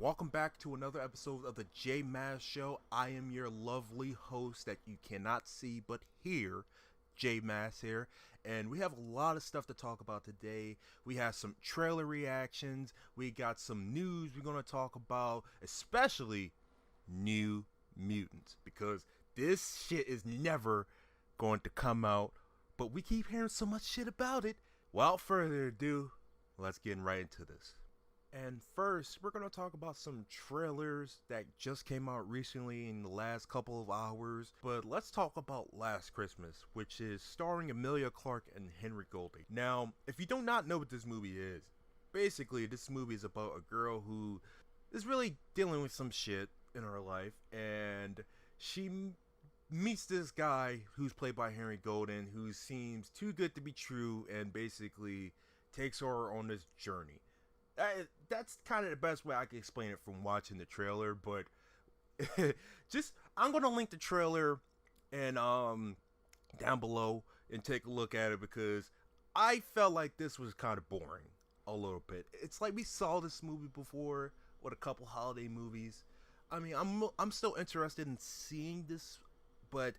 Welcome back to another episode of the J Maz Show. I am your lovely host that you cannot see but hear, J Maz here, and we have a lot of stuff to talk about today. We have some trailer reactions, we got some news we're going to talk about, especially New Mutants, because this shit is never going to come out, but we keep hearing so much shit about it. Without further ado, let's get right into this. And first, we're going to talk about some trailers that just came out recently in the last couple of hours. But let's talk about Last Christmas, which is starring Emilia Clarke and Henry Golding. Now, if you do not know what this movie is, basically this movie is about a girl who is really dealing with some shit in her life. And she meets this guy who's played by Henry Golding, who seems too good to be true, and basically takes her on this journey. That's kind of the best way I can explain it from watching the trailer, but I'm gonna link the trailer and down below and take a look at it, because I felt like this was kind of boring a little bit. It's like we saw this movie before with a couple holiday movies. I mean, I'm still interested in seeing this, but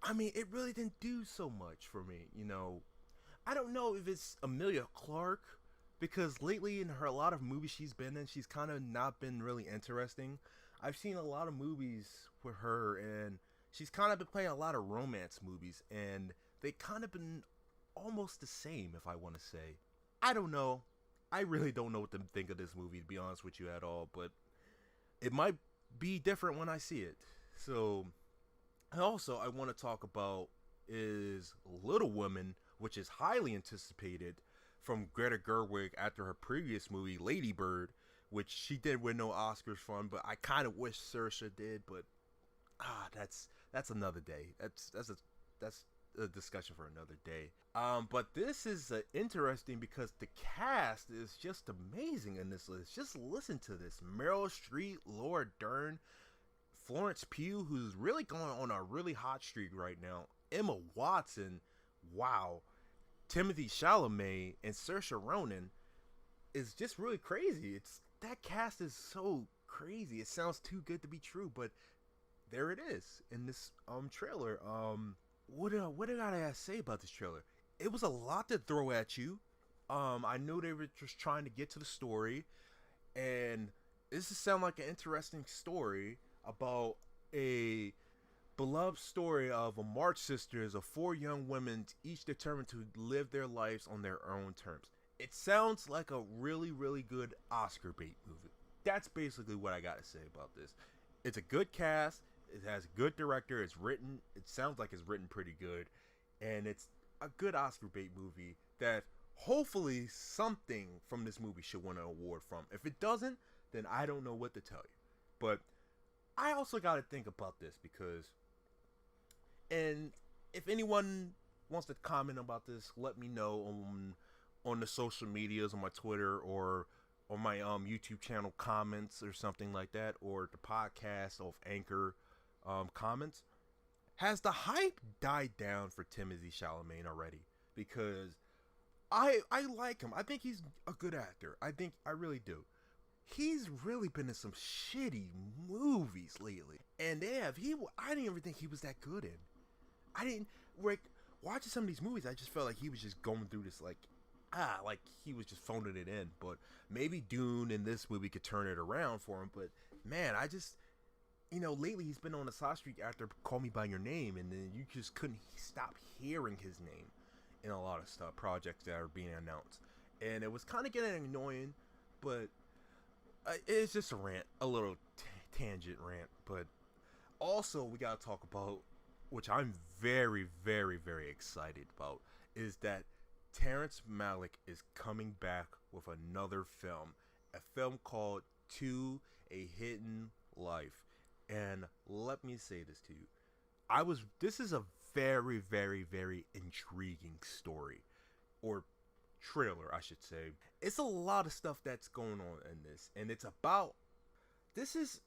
I mean, it really didn't do so much for me, you know. I don't know if it's Emilia Clarke, because lately in a lot of movies she's been in, she's kind of not been really interesting. I've seen a lot of movies with her, and she's kind of been playing a lot of romance movies, and they kind of been almost the same, if I want to say. I don't know. I really don't know what to think of this movie, to be honest with you at all, but it might be different when I see it. So, and also I want to talk about is Little Women, which is highly anticipated from Greta Gerwig after her previous movie Lady Bird, which she did win no Oscars from, but I kind of wish Saoirse did, but that's another day. That's a discussion for another day. But this is interesting because the cast is just amazing in this list. Just listen to this: Meryl Streep, Laura Dern, Florence Pugh, who's really going on a really hot streak right now, Emma Watson, wow, Timothy Chalamet, and Saoirse Ronan is just really crazy. That cast is so crazy. It sounds too good to be true, but there it is in this trailer. What did I say about this trailer? It was a lot to throw at you. I knew they were just trying to get to the story, and this sounds like an interesting story about a beloved story of a March sisters of four young women, each determined to live their lives on their own terms. It sounds like a really, really good Oscar bait movie. That's basically what I gotta say about this. It's a good cast. It has a good director. It sounds like it's written pretty good, and it's a good Oscar bait movie that hopefully something from this movie should win an award from. If it doesn't, then I don't know what to tell you. But I also gotta think about this because. And if anyone wants to comment about this, let me know on the social medias, on my Twitter, or on my YouTube channel comments or something like that, or the podcast of Anchor comments. Has the hype died down for Timothy Chalamet already? Because I like him. I think he's a good actor. I really do. He's really been in some shitty movies lately, and I didn't even think he was that good in. Watching some of these movies, I just felt like he was just going through this like he was just phoning it in. But maybe Dune and this movie could turn it around for him. But man, I just, lately he's been on the side streak after Call Me By Your Name, and then you just couldn't stop hearing his name in a lot of stuff, projects that are being announced. And it was kind of getting annoying, but it's just a little tangent rant. But also we got to talk about, which I'm very, very, very excited about, is that Terrence Malick is coming back with another film. A film called To a Hidden Life. And let me say this to you. This is a very, very, very intriguing story. Or trailer, I should say. It's a lot of stuff that's going on in this. And this is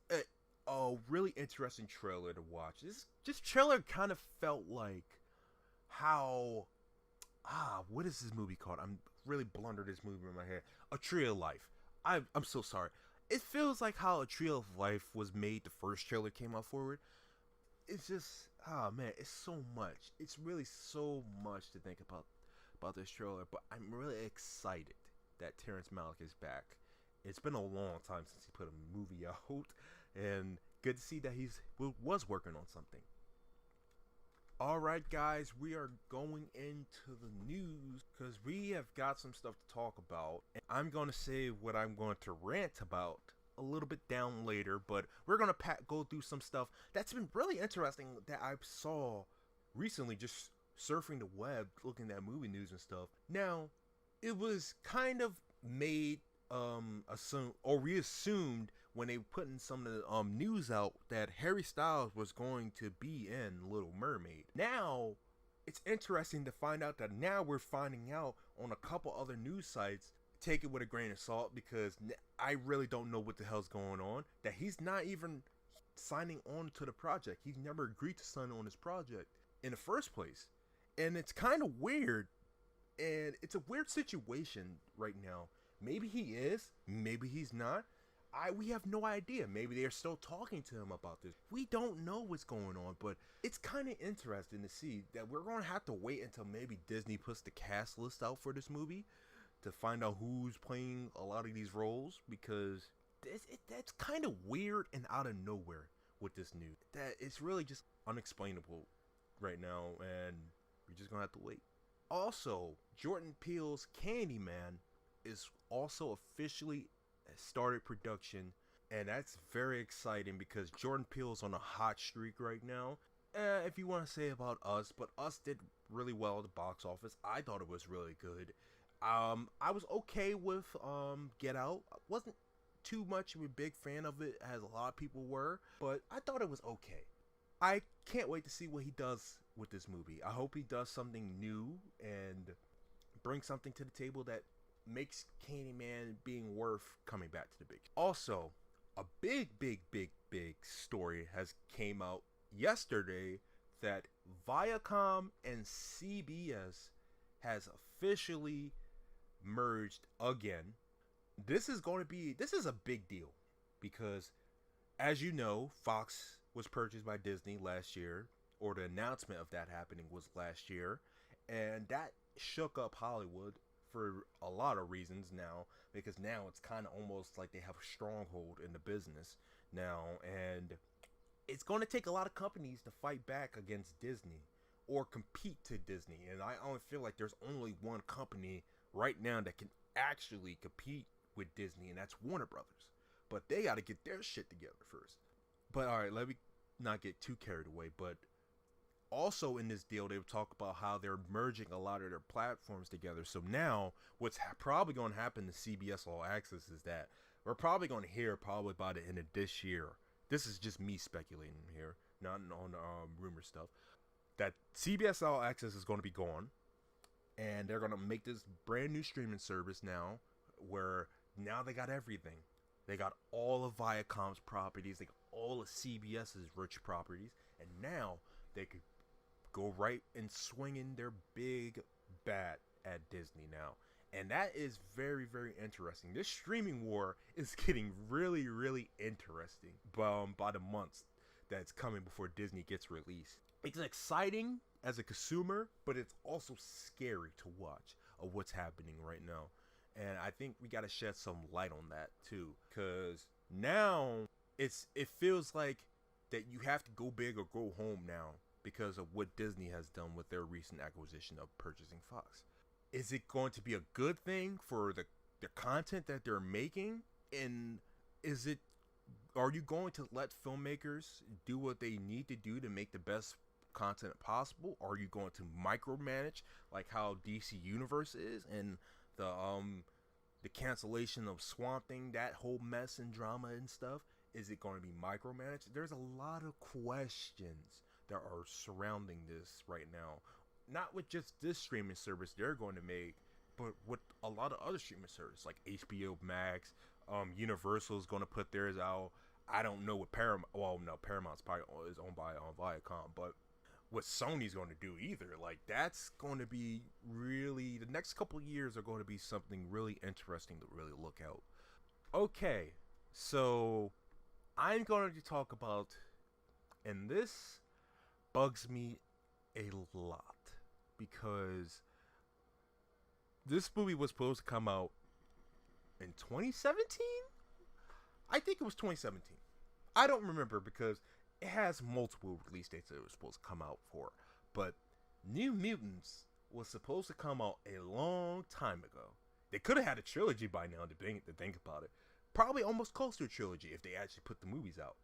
a really interesting trailer to watch. This trailer kind of felt like how what is this movie called? I'm really blundered this movie in my head. A Tree of Life. I'm so sorry. it feels like how A Tree of Life was made. The first trailer came out forward. It's just, oh man, it's so much. It's really so much to think about this trailer. But I'm really excited that Terrence Malick is back. It's been a long time since he put a movie out, and good to see that was working on something. Alright guys, we are going into the news because we have got some stuff to talk about. And I'm going to say what I'm going to rant about a little bit down later, but we're going to go through some stuff that's been really interesting that I saw recently just surfing the web, looking at movie news and stuff. Now, it was kind of made we assumed when they put in some of the news out that Harry Styles was going to be in Little Mermaid. Now, it's interesting to find out that now we're finding out on a couple other news sites. Take it with a grain of salt because I really don't know what the hell's going on. That he's not even signing on to the project. He's never agreed to sign on this project in the first place. And it's kind of weird. And it's a weird situation right now. Maybe he is, maybe he's not. We have no idea. Maybe they're still talking to him about this. We don't know what's going on, but it's kind of interesting to see that we're going to have to wait until maybe Disney puts the cast list out for this movie to find out who's playing a lot of these roles, because that's kind of weird and out of nowhere with this news. That it's really just unexplainable right now, and we're just going to have to wait. Also, Jordan Peele's Candyman is also officially started production, and that's very exciting because Jordan Peele's on a hot streak right now. If you want to say about Us, but Us did really well at the box office. I thought it was really good. I was okay with Get Out. I wasn't too much of a big fan of it as a lot of people were, but I thought it was okay. I can't wait to see what he does with this movie. I hope he does something new and brings something to the table that makes Candyman being worth coming back to the big. Also, a big story has came out yesterday that Viacom and CBS has officially merged again. This is a big deal because, as you know, Fox was purchased by Disney last year, or the announcement of that happening was last year, and that shook up Hollywood for a lot of reasons now, because now it's kind of almost like they have a stronghold in the business now, and it's going to take a lot of companies to fight back against Disney or compete to Disney, and I only feel like there's only one company right now that can actually compete with Disney, and that's Warner Brothers, but they got to get their shit together first. But alright, let me not get too carried away, but also in this deal, they talk about how they're merging a lot of their platforms together. So now, what's probably going to happen to CBS All Access is that we're probably going to hear probably by the end of this year. This is just me speculating here, not on rumor stuff. That CBS All Access is going to be gone, and they're going to make this brand new streaming service now, where now they got everything. They got all of Viacom's properties, they got all of CBS's rich properties, and now they could go right and swinging their big bat at Disney now. And that is very interesting. This streaming war is getting really interesting by the months that's coming before Disney gets released. It's exciting as a consumer, but it's also scary to watch of what's happening right now. And I think we got to shed some light on that too, because now it feels like that you have to go big or go home now, because of what Disney has done with their recent acquisition of purchasing Fox. Is it going to be a good thing for the content that they're making? And are you going to let filmmakers do what they need to do to make the best content possible? Are you going to micromanage like how DC Universe is, and the cancellation of Swamp Thing, that whole mess and drama and stuff? Is it going to be micromanaged? There's a lot of questions that are surrounding this right now. Not with just this streaming service they're going to make, but with a lot of other streaming services like HBO Max. Universal is going to put theirs out. I don't know what Paramount. Well, no, Paramount's probably is owned by Viacom, but what Sony's going to do either. Like, that's going to be really, the next couple of years are going to be something really interesting to really look out. Okay, So I'm going to talk about, and this bugs me a lot because this movie was supposed to come out in 2017. I think it was 2017. I don't remember because it has multiple release dates that it was supposed to come out for. But New Mutants was supposed to come out a long time ago. They could have had a trilogy by now to think about it. Probably almost close to a trilogy if they actually put the movies out.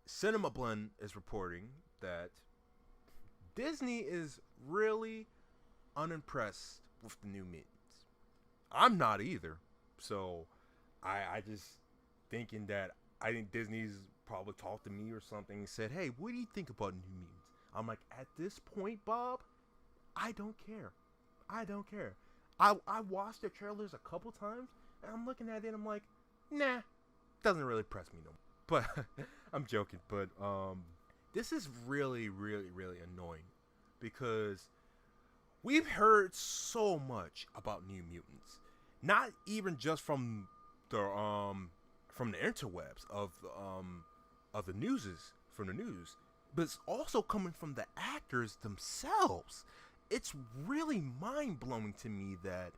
Cinema Blend is reporting that Disney is really unimpressed with the New Mutants. I'm not either. So I just thinking that I think Disney's probably talked to me or something and said, "Hey, what do you think about New Mutants?" I'm like, at this point, Bob, I don't care. I don't care. I watched the trailers a couple times and I'm looking at it and I'm like, nah, doesn't really press me no more. But I'm joking. But this is really, really, really annoying because we've heard so much about New Mutants, not even just from the interwebs of the news, but it's also coming from the actors themselves. It's really mind blowing to me that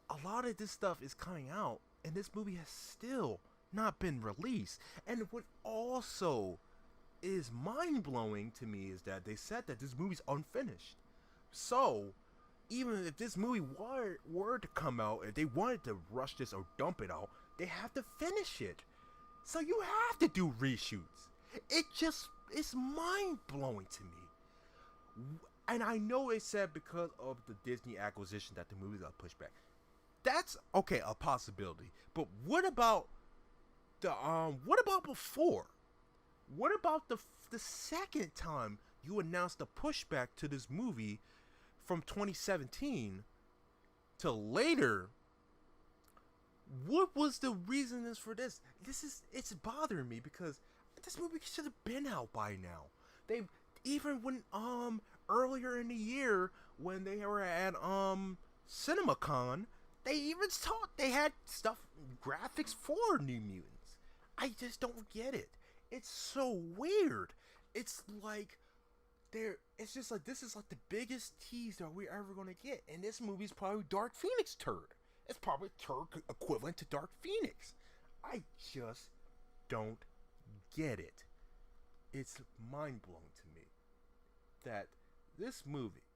a lot of this stuff is coming out, and this movie has still not been released. And what also is mind blowing to me is that they said that this movie's unfinished. So, even if this movie were to come out, if they wanted to rush this or dump it out, they have to finish it. So you have to do reshoots. It's mind blowing to me. And I know it said because of the Disney acquisition that the movie got pushed back. That's okay, a possibility. But what about what about before? What about the second time you announced a pushback to this movie from 2017 to later? What was the reasons for this? It's bothering me because this movie should have been out by now. They even when earlier in the year when they were at CinemaCon, they even thought they had stuff graphics for New Mutants. I just don't get it. It's so weird. It's like it's just like this is like the biggest tease that we're ever gonna get, and this movie's probably Dark Phoenix turd. It's probably turd equivalent to Dark Phoenix. I just don't get it. It's mind blowing to me that this movie,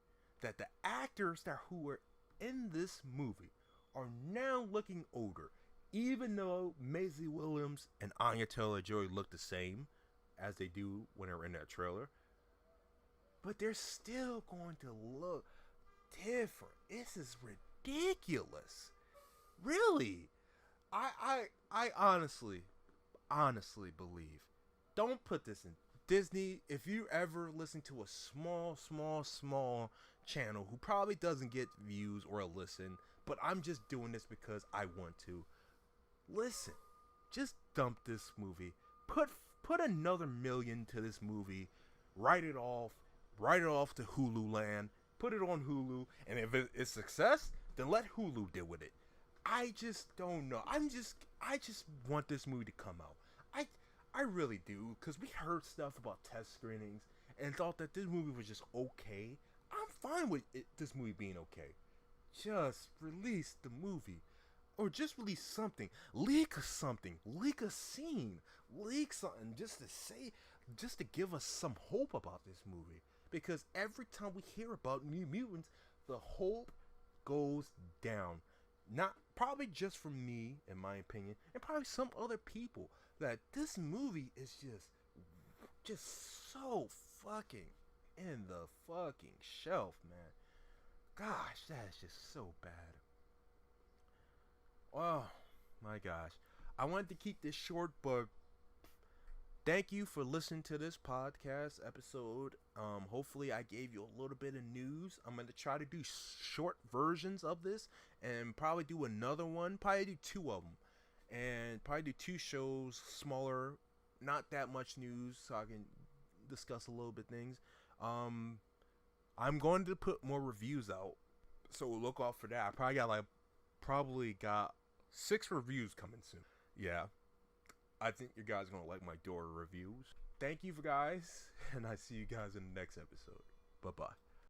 that the actors who were in this movie are now looking older, even though Maisie Williams and Anya Taylor-Joy look the same as they do when they're in that trailer, but they're still going to look different. This is ridiculous. Really, I honestly believe. Don't put this in Disney. If you ever listen to a small channel who probably doesn't get views or a listen, but I'm just doing this because I want to. Listen, just dump this movie. Put another million to this movie. Write it off to Hulu land. Put it on Hulu, and if it's success, then let Hulu deal with it. I just don't know. I just want this movie to come out. I really do, because we heard stuff about test screenings and thought that this movie was just okay. I'm fine with this movie being okay. Just release the movie. Or just release something. Leak something. Leak a scene. Leak something just to give us some hope about this movie. Because every time we hear about New Mutants, the hope goes down. Not probably just from me, in my opinion, and probably some other people, that this movie is just so fucking in the fucking shelf, man. Gosh, that is just so bad. Oh my gosh. I wanted to keep this short, but thank you for listening to this podcast episode. Hopefully I gave you a little bit of news. I'm going to try to do short versions of this and probably do another one. Probably do two of them. And probably do two shows, smaller, not that much news, so I can discuss a little bit things. I'm going to put more reviews out, so look out for that. I probably got 6 reviews coming soon. Yeah, I think you guys are gonna like my Dora reviews. Thank you for guys, and I see you guys in the next episode. Bye bye.